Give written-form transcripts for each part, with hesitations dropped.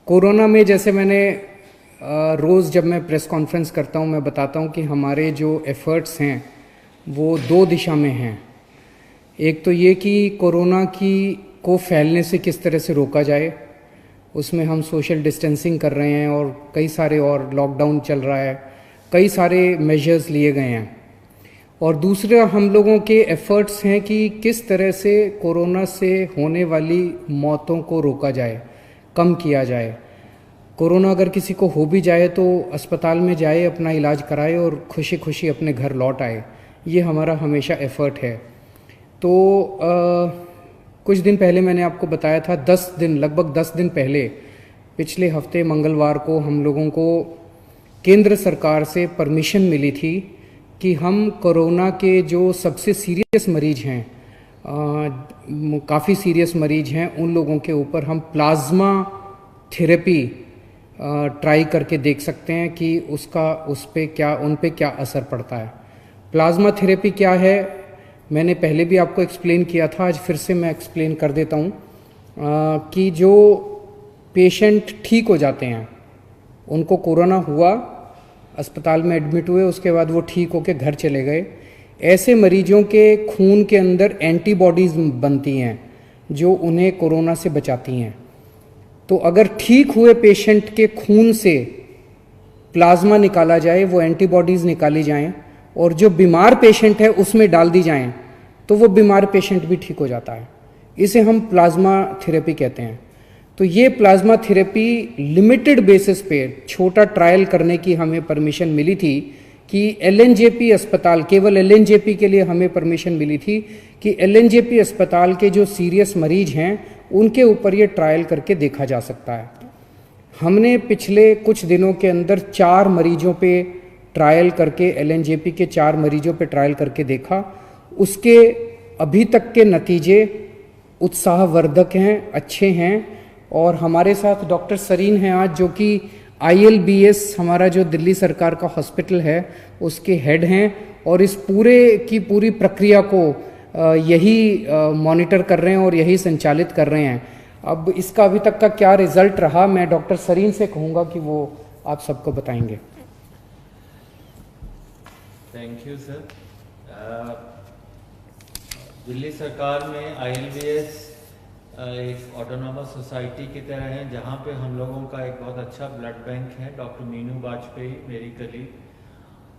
Corona में जैसे मैंने रोज़ जब मैं प्रेस कॉन्फ्रेंस करता हूँ मैं बताता हूँ कि हमारे जो एफ़र्ट्स हैं वो दो दिशा में हैं। एक तो ये कि कोरोना को फैलने से किस तरह से रोका जाए, उसमें हम सोशल डिस्टेंसिंग कर रहे हैं और कई सारे और लॉकडाउन चल रहा है, कई सारे मेजर्स लिए गए हैं। और दूसरा हम लोगों के एफ़र्ट्स हैं कि किस तरह से कोरोना से होने वाली मौतों को रोका जाए, कम किया जाए। कोरोना अगर किसी को हो भी जाए तो अस्पताल में जाए, अपना इलाज कराए और खुशी खुशी अपने घर लौट आए। ये हमारा हमेशा एफ़र्ट है। तो कुछ दिन पहले मैंने आपको बताया था, लगभग 10 दिन पहले, पिछले हफ्ते मंगलवार को हम लोगों को केंद्र सरकार से परमिशन मिली थी कि हम कोरोना के जो सबसे सीरियस मरीज हैं, काफ़ी सीरियस मरीज हैं, उन लोगों के ऊपर हम प्लाज्मा थेरेपी ट्राई करके देख सकते हैं कि उन पे क्या असर पड़ता है। प्लाज्मा थेरेपी क्या है मैंने पहले भी आपको एक्सप्लेन किया था, आज फिर से मैं एक्सप्लेन कर देता हूँ कि जो पेशेंट ठीक हो जाते हैं, उनको कोरोना हुआ, अस्पताल में एडमिट हुए, उसके बाद वो ठीक होकर घर चले गए, ऐसे मरीजों के खून के अंदर एंटीबॉडीज़ बनती हैं जो उन्हें कोरोना से बचाती हैं। तो अगर ठीक हुए पेशेंट के खून से प्लाज्मा निकाला जाए, वो एंटीबॉडीज़ निकाली जाएं और जो बीमार पेशेंट है उसमें डाल दी जाएं, तो वो बीमार पेशेंट भी ठीक हो जाता है। इसे हम प्लाज्मा थेरेपी कहते हैं। तो ये प्लाज्मा थेरेपी लिमिटेड बेसिस पे छोटा ट्रायल करने की हमें परमिशन मिली थी कि एलएनजेपी अस्पताल, केवल एलएनजेपी के लिए हमें परमिशन मिली थी कि एलएनजेपी अस्पताल के जो सीरियस मरीज हैं उनके ऊपर ये ट्रायल करके देखा जा सकता है। हमने पिछले कुछ दिनों के अंदर 4 मरीजों पे ट्रायल करके, एलएनजेपी के 4 मरीजों पे ट्रायल करके देखा। उसके अभी तक के नतीजे उत्साहवर्धक हैं, अच्छे हैं। और हमारे साथ डॉक्टर सरीन हैं आज, जो कि ILBS हमारा जो दिल्ली सरकार का हॉस्पिटल है उसके हेड हैं और इस पूरे की पूरी प्रक्रिया को यही मॉनिटर कर रहे हैं और यही संचालित कर रहे हैं। अब इसका अभी तक का क्या रिजल्ट रहा, मैं डॉक्टर सरीन से कहूँगा कि वो आप सबको बताएंगे। Thank you sir. दिल्ली सरकार में ILBS एक ऑटोनॉमस सोसाइटी की तरह है, जहाँ पे हम लोगों का एक बहुत अच्छा ब्लड बैंक है। डॉक्टर मीनू वाजपेयी मेरी कलीग,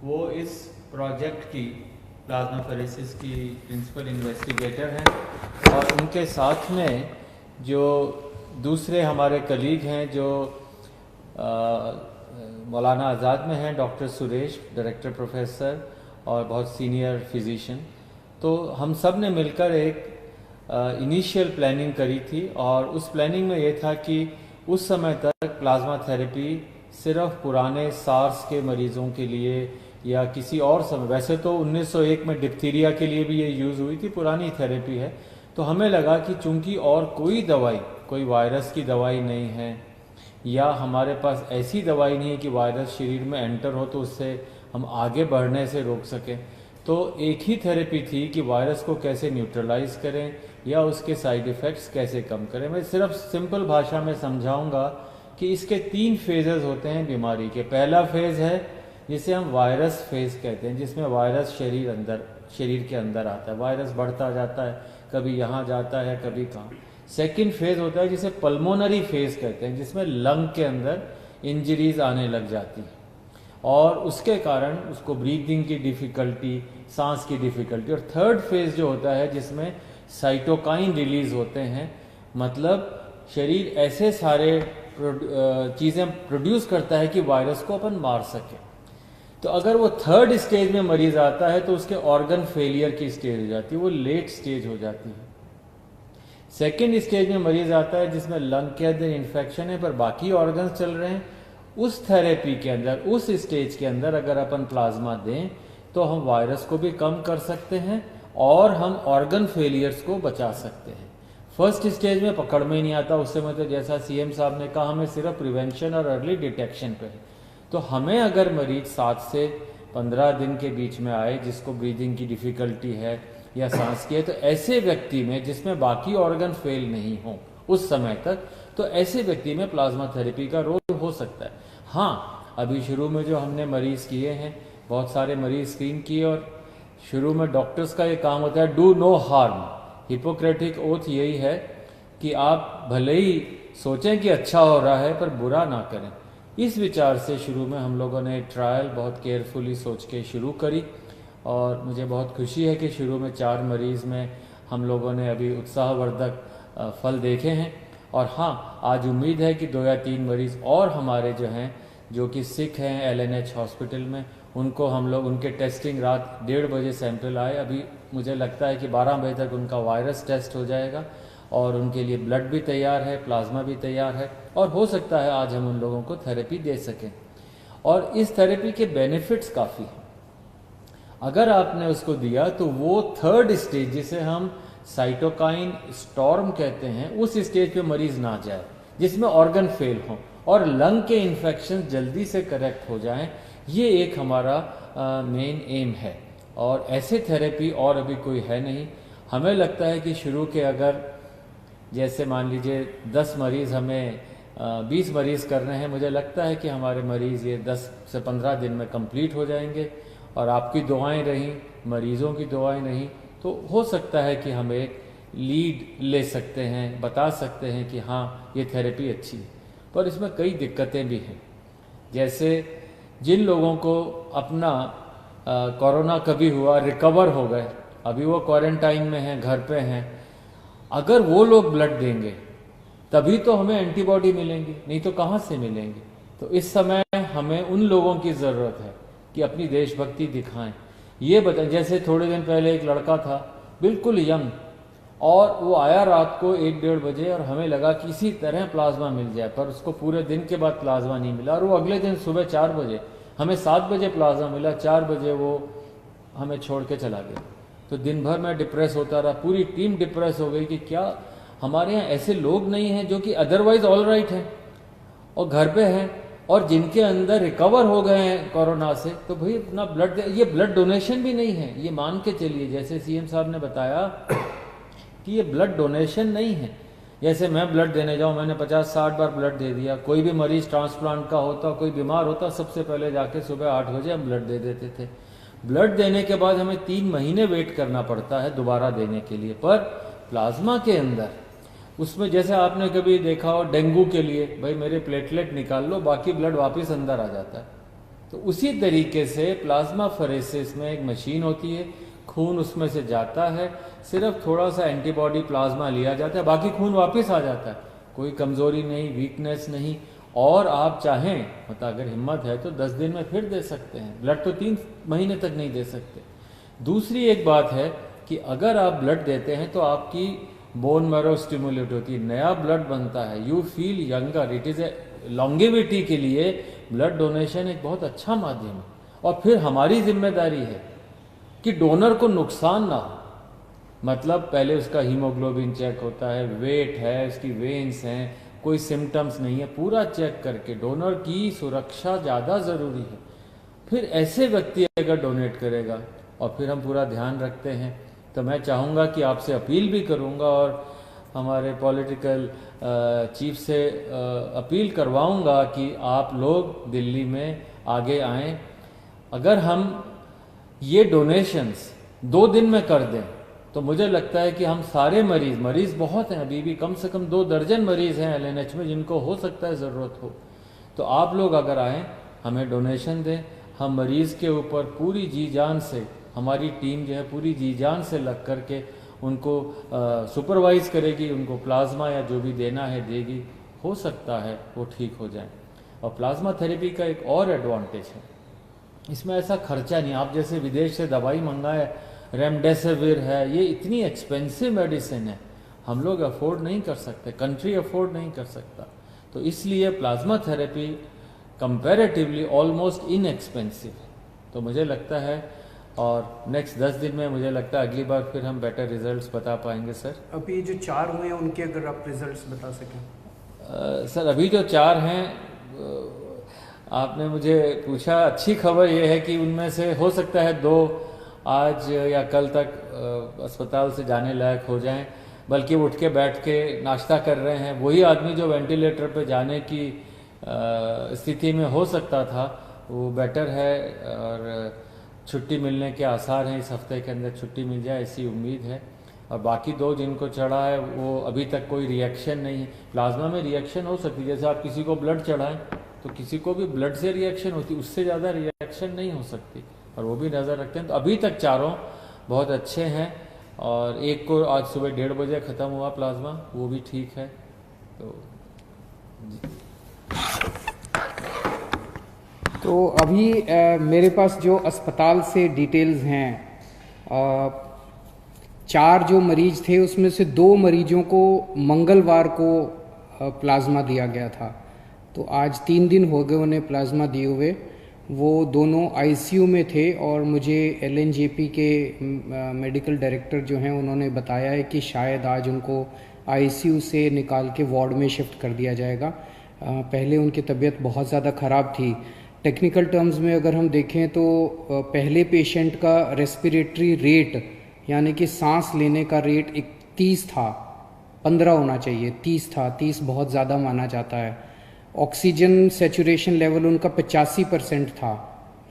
वो इस प्रोजेक्ट की प्लाज्माफेरेसिस की प्रिंसिपल इन्वेस्टिगेटर हैं और उनके साथ में जो दूसरे हमारे कलीग हैं जो मौलाना आज़ाद में हैं, डॉक्टर सुरेश, डायरेक्टर प्रोफेसर और बहुत सीनियर फिजिशियन। तो हम सब ने मिलकर एक इनिशियल प्लानिंग करी थी और उस प्लानिंग में ये था कि उस समय तक प्लाज्मा थेरेपी सिर्फ पुराने सार्स के मरीज़ों के लिए या किसी और समय, वैसे तो 1901 में डिप्थीरिया के लिए भी ये यूज़ हुई थी, पुरानी थेरेपी है। तो हमें लगा कि चूंकि और कोई दवाई, कोई वायरस की दवाई नहीं है या हमारे पास ऐसी दवाई नहीं है कि वायरस शरीर में एंटर हो तो उससे हम आगे बढ़ने से रोक सकें, तो एक ही थेरेपी थी कि वायरस को कैसे न्यूट्रलाइज करें या उसके साइड इफ़ेक्ट्स कैसे कम करें। मैं सिर्फ सिंपल भाषा में समझाऊंगा कि इसके 3 फेजेस होते हैं बीमारी के। पहला फेज़ है जिसे हम वायरस फेज़ कहते हैं, जिसमें वायरस शरीर के अंदर आता है, वायरस बढ़ता जाता है, कभी यहाँ जाता है कभी कहाँ। सेकेंड फेज़ होता है जिसे पल्मोनरी फेज़ कहते हैं, जिसमें लंग के अंदर इंजरीज आने लग जाती है और उसके कारण उसको ब्रीदिंग की डिफ़िकल्टी, सांस की डिफ़िकल्टी। और थर्ड फेज़ जो होता है जिसमें साइटोकाइन रिलीज़ होते हैं, मतलब शरीर ऐसे सारे चीज़ें प्रोड्यूस करता है कि वायरस को अपन मार सके। तो अगर वो थर्ड स्टेज में मरीज़ आता है तो उसके ऑर्गन फेलियर की स्टेज हो जाती है, वो लेट स्टेज हो जाती है। सेकेंड स्टेज में मरीज़ आता है जिसमें लंग के अंदर इन्फेक्शन है पर बाकी ऑर्गन्स चल रहे हैं। उस थेरेपी के अंदर, उस स्टेज के अंदर अगर अपन प्लाज्मा दें तो हम वायरस को भी कम कर सकते हैं और हम ऑर्गन फेलियर्स को बचा सकते हैं। फर्स्ट स्टेज में पकड़ में ही नहीं आता, उससे मतलब जैसा CM साहब ने कहा, हमें सिर्फ प्रिवेंशन और अर्ली डिटेक्शन पे है। तो हमें अगर मरीज 7 से 15 दिन के बीच में आए जिसको ब्रीदिंग की डिफ़िकल्टी है या सांस की है, तो ऐसे व्यक्ति में जिसमें बाकी ऑर्गन फेल नहीं हो उस समय तक, तो ऐसे व्यक्ति में प्लाज्मा थेरेपी का रोल हो सकता है। हाँ, अभी शुरू में जो हमने मरीज किए हैं, बहुत सारे मरीज स्क्रीन किए, और शुरू में डॉक्टर्स का ये काम होता है do no harm. Hippocratic oath यही है कि आप भले ही सोचें कि अच्छा हो रहा है पर बुरा ना करें। इस विचार से शुरू में हम लोगों ने ट्रायल बहुत केयरफुली सोच के शुरू करी, और मुझे बहुत खुशी है कि शुरू में 4 मरीज़ में हम लोगों ने अभी उत्साहवर्धक फल देखे हैं। और हाँ, आज उम्मीद है कि 2 या 3 मरीज़ और हमारे जो हैं, जो कि सिक हैं LNH हॉस्पिटल में, उनको हम लोग उनके टेस्टिंग रात 1:30 बजे सैंपल आए, अभी मुझे लगता है कि 12 बजे तक उनका वायरस टेस्ट हो जाएगा, और उनके लिए ब्लड भी तैयार है, प्लाज्मा भी तैयार है, और हो सकता है आज हम उन लोगों को थेरेपी दे सकें। और इस थेरेपी के बेनिफिट्स काफ़ी हैं। अगर आपने उसको दिया तो वो 3rd स्टेज, जिसे हम साइटोकाइन स्टॉर्म कहते हैं, उस स्टेज पे मरीज ना जाए, जिसमें ऑर्गन फेल हो और लंग के इन्फेक्शन जल्दी से करेक्ट हो जाएं। ये एक हमारा मेन एम है, और ऐसे थेरेपी और अभी कोई है नहीं। हमें लगता है कि शुरू के अगर जैसे मान लीजिए 10 मरीज़ हमें 20 मरीज़ कर रहे हैं, मुझे लगता है कि हमारे मरीज़ ये 10 से 15 दिन में कंप्लीट हो जाएंगे, और आपकी दुआएं रहीं, मरीज़ों की दुआएं रहीं, तो हो सकता है कि हम एक लीड ले सकते हैं, बता सकते हैं कि हाँ ये थेरेपी अच्छी है। पर इसमें कई दिक्कतें भी हैं, जैसे जिन लोगों को अपना कोरोना कभी हुआ, रिकवर हो गए, अभी वो क्वारंटाइन में हैं, घर पे हैं, अगर वो लोग ब्लड देंगे तभी तो हमें एंटीबॉडी मिलेंगी, नहीं तो कहाँ से मिलेंगी। तो इस समय हमें उन लोगों की ज़रूरत है कि अपनी देशभक्ति दिखाएं। ये बताएं, जैसे थोड़े दिन पहले एक लड़का था बिल्कुल यंग, और वो आया रात को 1-1:30 बजे, और हमें लगा कि किसी तरह प्लाज्मा मिल जाए, पर उसको पूरे दिन के बाद प्लाज्मा नहीं मिला, और वो अगले दिन सुबह 4 बजे, हमें 7 बजे प्लाज्मा मिला, 4 बजे वो हमें छोड़ के चला गया। तो दिन भर मैं डिप्रेस होता रहा, पूरी टीम डिप्रेस हो गई कि क्या हमारे यहाँ ऐसे लोग नहीं हैं जो कि अदरवाइज ऑल राइट हैं और घर पे हैं, और जिनके अंदर रिकवर हो गए हैं कोरोना से, तो भाई अपना ब्लड दे। ये ब्लड डोनेशन भी नहीं है, ये मान के चलिए, जैसे सीएम साहब ने बताया कि ये ब्लड डोनेशन नहीं है। जैसे मैं ब्लड देने जाऊँ, मैंने 50-60 बार ब्लड दे दिया, कोई भी मरीज ट्रांसप्लांट का होता, कोई बीमार होता, सबसे पहले जाके सुबह 8 बजे हम ब्लड दे देते थे। ब्लड देने के बाद हमें 3 महीने वेट करना पड़ता है दोबारा देने के लिए। पर प्लाज्मा के अंदर, उसमें जैसे आपने कभी देखा हो डेंगू के लिए, भाई मेरे प्लेटलेट निकाल लो, बाकी ब्लड वापस अंदर आ जाता है। तो उसी तरीके से प्लाज्मा फरेसिस में एक मशीन होती है, खून उसमें से जाता है, सिर्फ थोड़ा सा एंटीबॉडी प्लाज्मा लिया जाता है, बाकी खून वापस आ जाता है, कोई कमजोरी नहीं, वीकनेस नहीं। और आप चाहें, मतलब अगर हिम्मत है तो 10 दिन में फिर दे सकते हैं ब्लड, तो 3 महीने तक नहीं दे सकते। दूसरी एक बात है कि अगर आप ब्लड देते हैं तो आपकी बोन मैरो स्टिमुलेट होती है, नया ब्लड बनता है, you feel younger, it is a longevity के लिए ब्लड डोनेशन एक बहुत अच्छा माध्यम है। और फिर हमारी जिम्मेदारी है कि डोनर को नुकसान ना हो, मतलब पहले उसका हीमोग्लोबिन चेक होता है, वेट है, उसकी वेन्स हैं, कोई सिम्टम्स नहीं है, पूरा चेक करके डोनर की सुरक्षा ज़्यादा ज़रूरी है। फिर ऐसे व्यक्ति अगर डोनेट करेगा और फिर हम पूरा ध्यान रखते हैं, तो मैं चाहूँगा कि आपसे अपील भी करूँगा और हमारे पॉलिटिकल चीफ से अपील करवाऊँगा कि आप लोग दिल्ली में आगे आएँ। अगर हम ये डोनेशंस 2 दिन में कर दें तो मुझे लगता है कि हम सारे मरीज़ बहुत हैं, अभी भी कम से कम 2 दर्जन मरीज़ हैं LNH में जिनको हो सकता है ज़रूरत हो। तो आप लोग अगर आएँ, हमें डोनेशन दें, हम मरीज़ के ऊपर पूरी जी जान से, हमारी टीम जो है पूरी जी जान से लग कर के उनको सुपरवाइज़ करेगी, उनको प्लाज्मा या जो भी देना है देगी, हो सकता है वो ठीक हो जाए। और प्लाज्मा थेरेपी का एक और एडवांटेज है, इसमें ऐसा खर्चा नहीं। आप जैसे विदेश से दवाई मंगाए, रेमडेसिविर है, ये इतनी एक्सपेंसिव मेडिसिन है, हम लोग अफोर्ड नहीं कर सकते, कंट्री अफोर्ड नहीं कर सकता। तो इसलिए plasma therapy comparatively almost inexpensive है। तो मुझे लगता है, और नेक्स्ट 10 दिन में मुझे लगता है अगली बार फिर हम बेटर रिजल्ट्स बता पाएंगे। सर अभी जो 4 हुए हैं उनके अगर आप रिजल्ट्स बता सकें। सर अभी जो 4 हैं, आपने मुझे पूछा, अच्छी खबर ये है कि उनमें से हो सकता है 2 आज या कल तक अस्पताल से जाने लायक हो जाएं। बल्कि उठ के बैठ के नाश्ता कर रहे हैं। वही आदमी जो वेंटिलेटर पे जाने की स्थिति में हो सकता था, वो बेटर है और छुट्टी मिलने के आसार हैं। इस हफ्ते के अंदर छुट्टी मिल जाए ऐसी उम्मीद है। और बाकी 2 जिनको चढ़ा है वो अभी तक कोई रिएक्शन नहीं। प्लाज्मा में रिएक्शन हो सकती है, जैसे आप किसी को ब्लड चढ़ाएं तो किसी को भी ब्लड से रिएक्शन होती, उससे ज़्यादा रिएक्शन नहीं हो सकती, और वो भी नज़र रखते हैं। तो अभी तक चारों बहुत अच्छे हैं, और एक को आज सुबह 1:30 बजे ख़त्म हुआ प्लाज्मा, वो भी ठीक है। तो अभी मेरे पास जो अस्पताल से डिटेल्स हैं, 4 जो मरीज थे उसमें से 2 मरीजों को मंगलवार को प्लाज्मा दिया गया था। तो आज 3 दिन हो गए उन्हें प्लाज्मा दिए हुए। वो दोनों आईसीयू में थे, और मुझे एलएनजेपी के मेडिकल डायरेक्टर जो हैं उन्होंने बताया है कि शायद आज उनको आईसीयू से निकाल के वार्ड में शिफ्ट कर दिया जाएगा। पहले उनकी तबीयत बहुत ज़्यादा ख़राब थी। टेक्निकल टर्म्स में अगर हम देखें तो पहले पेशेंट का रेस्पिरेटरी रेट, यानी कि सांस लेने का रेट 30 था, 15 होना चाहिए, 30 था। 30 बहुत ज़्यादा माना जाता है। ऑक्सीजन सेचुरेशन लेवल उनका 85% था,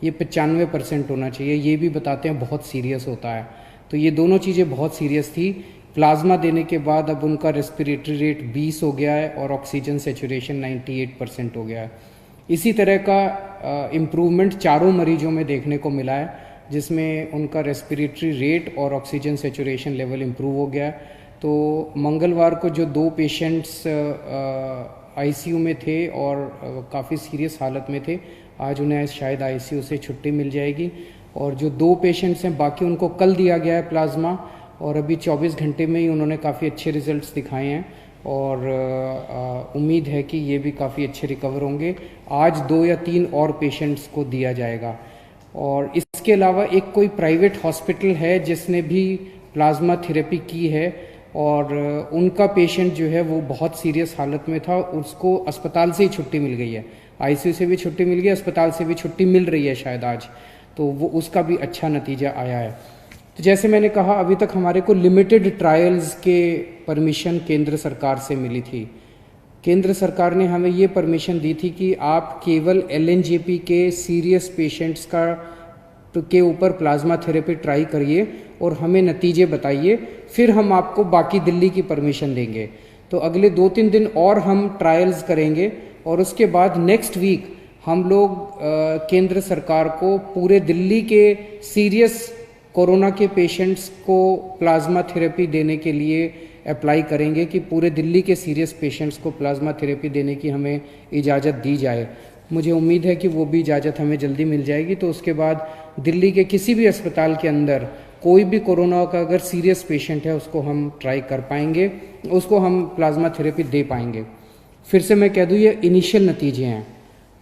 ये 95% होना चाहिए। ये भी बताते हैं बहुत सीरियस होता है। तो ये दोनों चीज़ें बहुत सीरियस थी। प्लाज्मा देने के बाद अब उनका रेस्पिरेटरी रेट 20 हो गया है और ऑक्सीजन सेचुरेशन 98% हो गया है। इसी तरह का इम्प्रूवमेंट चारों मरीजों में देखने को मिला है, जिसमें उनका रेस्पिरेटरी रेट और ऑक्सीजन सेचुरेशन लेवल इम्प्रूव हो गया है। तो मंगलवार को जो 2 पेशेंट्स आईसीयू में थे और काफ़ी सीरियस हालत में थे, आज उन्हें शायद आईसीयू से छुट्टी मिल जाएगी। और जो 2 पेशेंट्स हैं बाकी, उनको कल दिया गया है प्लाज्मा, और अभी 24 घंटे में ही उन्होंने काफ़ी अच्छे रिजल्ट्स दिखाए हैं, और उम्मीद है कि ये भी काफ़ी अच्छे रिकवर होंगे। आज 2 या 3 और पेशेंट्स को दिया जाएगा। और इसके अलावा एक कोई प्राइवेट हॉस्पिटल है जिसने भी प्लाज्मा थेरेपी की है, और उनका पेशेंट जो है वो बहुत सीरियस हालत में था, उसको अस्पताल से ही छुट्टी मिल गई है। आईसीयू से भी छुट्टी मिल गई, अस्पताल से भी छुट्टी मिल रही है शायद आज। तो वो उसका भी अच्छा नतीजा आया है। तो जैसे मैंने कहा, अभी तक हमारे को लिमिटेड ट्रायल्स के परमिशन केंद्र सरकार से मिली थी। केंद्र सरकार ने हमें ये परमिशन दी थी कि आप केवल एलएनजेपी के सीरियस पेशेंट्स के ऊपर प्लाज्मा थेरेपी ट्राई करिए और हमें नतीजे बताइए, फिर हम आपको बाकी दिल्ली की परमिशन देंगे। तो अगले 2-3 दिन और हम ट्रायल्स करेंगे, और उसके बाद नेक्स्ट वीक हम लोग केंद्र सरकार को पूरे दिल्ली के सीरियस कोरोना के पेशेंट्स को प्लाज्मा थेरेपी देने के लिए अप्लाई करेंगे कि पूरे दिल्ली के सीरियस पेशेंट्स को प्लाज्मा थेरेपी देने की हमें इजाज़त दी जाए। मुझे उम्मीद है कि वो भी इजाज़त हमें जल्दी मिल जाएगी। तो उसके बाद दिल्ली के किसी भी अस्पताल के अंदर कोई भी कोरोना का अगर सीरियस पेशेंट है, उसको हम ट्राई कर पाएंगे, उसको हम प्लाज्मा थेरेपी दे पाएंगे। फिर से मैं कह दूँ, ये इनिशियल नतीजे हैं।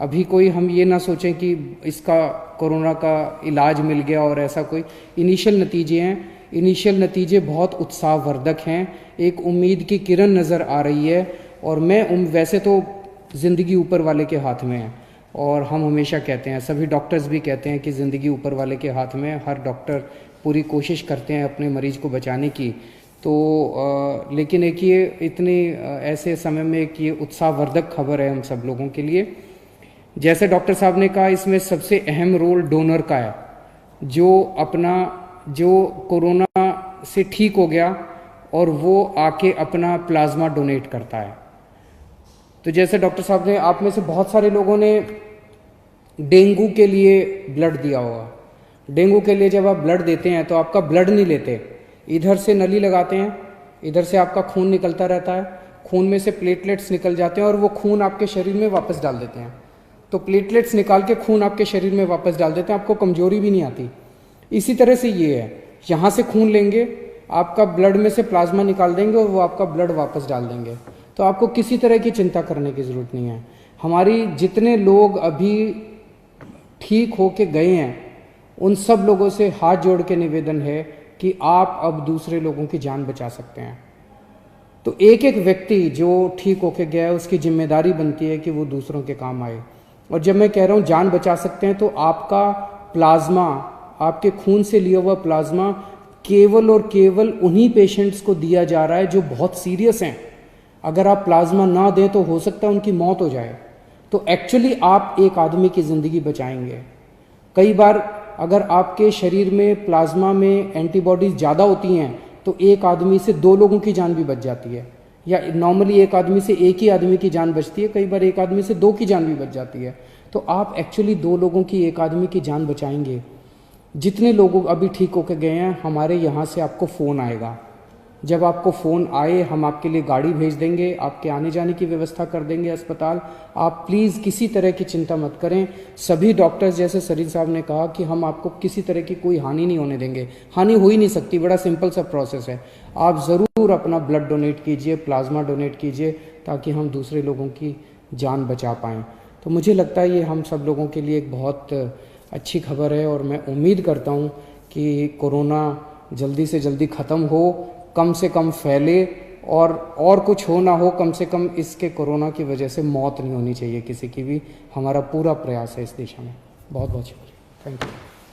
अभी कोई हम ये ना सोचें कि इसका कोरोना का इलाज मिल गया और ऐसा कोई। इनिशियल नतीजे हैं। इनिशियल नतीजे बहुत उत्साहवर्धक हैं। एक उम्मीद की किरण नज़र आ रही है। और मैं वैसे तो ज़िंदगी ऊपर वाले के हाथ में है, और हम हमेशा कहते हैं, सभी डॉक्टर्स भी कहते हैं कि ज़िंदगी ऊपर वाले के हाथ में है। हर डॉक्टर पूरी कोशिश करते हैं अपने मरीज को बचाने की। तो लेकिन एक ये इतने ऐसे समय में एक ये उत्साहवर्धक खबर है हम सब लोगों के लिए। जैसे डॉक्टर साहब ने कहा, इसमें सबसे अहम रोल डोनर का है, जो कोरोना से ठीक हो गया और वो आके अपना प्लाज्मा डोनेट करता है। तो जैसे डॉक्टर साहब ने, आप में से बहुत सारे लोगों ने डेंगू के लिए ब्लड दिया होगा। डेंगू के लिए जब आप ब्लड देते हैं तो आपका ब्लड नहीं लेते, इधर से नली लगाते हैं, इधर से आपका खून निकलता रहता है, खून में से प्लेटलेट्स निकल जाते हैं और वो खून आपके शरीर में वापस डाल देते हैं। तो प्लेटलेट्स निकाल के खून आपके शरीर में वापस डाल देते हैं, आपको कमजोरी भी नहीं आती। इसी तरह से ये है, यहाँ से खून लेंगे, आपका ब्लड में से प्लाज्मा निकाल देंगे और वो आपका ब्लड वापस डाल देंगे। तो आपको किसी तरह की चिंता करने की ज़रूरत नहीं है। हमारी जितने लोग अभी ठीक होके गए हैं, उन सब लोगों से हाथ जोड़ के निवेदन है कि आप अब दूसरे लोगों की जान बचा सकते हैं। तो एक एक व्यक्ति जो ठीक होके गया है, उसकी जिम्मेदारी बनती है कि वो दूसरों के काम आए। और जब मैं कह रहा हूँ जान बचा सकते हैं, तो आपका प्लाज्मा, आपके खून से लिया हुआ प्लाज्मा केवल और केवल उन्हीं पेशेंट्स को दिया जा रहा है जो बहुत सीरियस हैं। अगर आप प्लाज्मा ना दें तो हो सकता है उनकी मौत हो जाए। तो एक्चुअली आप एक आदमी की ज़िंदगी बचाएंगे। कई बार अगर आपके शरीर में प्लाज्मा में एंटीबॉडीज़ ज़्यादा होती हैं तो एक आदमी से 2 लोगों की जान भी बच जाती है, या नॉर्मली एक आदमी से एक ही आदमी की जान बचती है, कई बार एक आदमी से 2 की जान भी बच जाती है। तो आप एक्चुअली 2 लोगों की, एक आदमी की जान बचाएंगे। जितने लोग अभी ठीक होकर गए हैं, हमारे यहाँ से आपको फ़ोन आएगा। जब आपको फ़ोन आए हम आपके लिए गाड़ी भेज देंगे, आपके आने जाने की व्यवस्था कर देंगे अस्पताल। आप प्लीज़ किसी तरह की चिंता मत करें। सभी डॉक्टर्स, जैसे सरीन साहब ने कहा कि हम आपको किसी तरह की कोई हानि नहीं होने देंगे। हानि हो ही नहीं सकती, बड़ा सिंपल सा प्रोसेस है। आप ज़रूर अपना ब्लड डोनेट कीजिए, प्लाज्मा डोनेट कीजिए, ताकि हम दूसरे लोगों की जान बचा पाएँ। तो मुझे लगता है ये हम सब लोगों के लिए एक बहुत अच्छी खबर है, और मैं उम्मीद करता हूँ कि कोरोना जल्दी से जल्दी ख़त्म हो, कम से कम फैले, और कुछ हो ना हो, कम से कम इसके कोरोना की वजह से मौत नहीं होनी चाहिए किसी की भी। हमारा पूरा प्रयास है इस दिशा में। बहुत बहुत शुक्रिया। Thank you.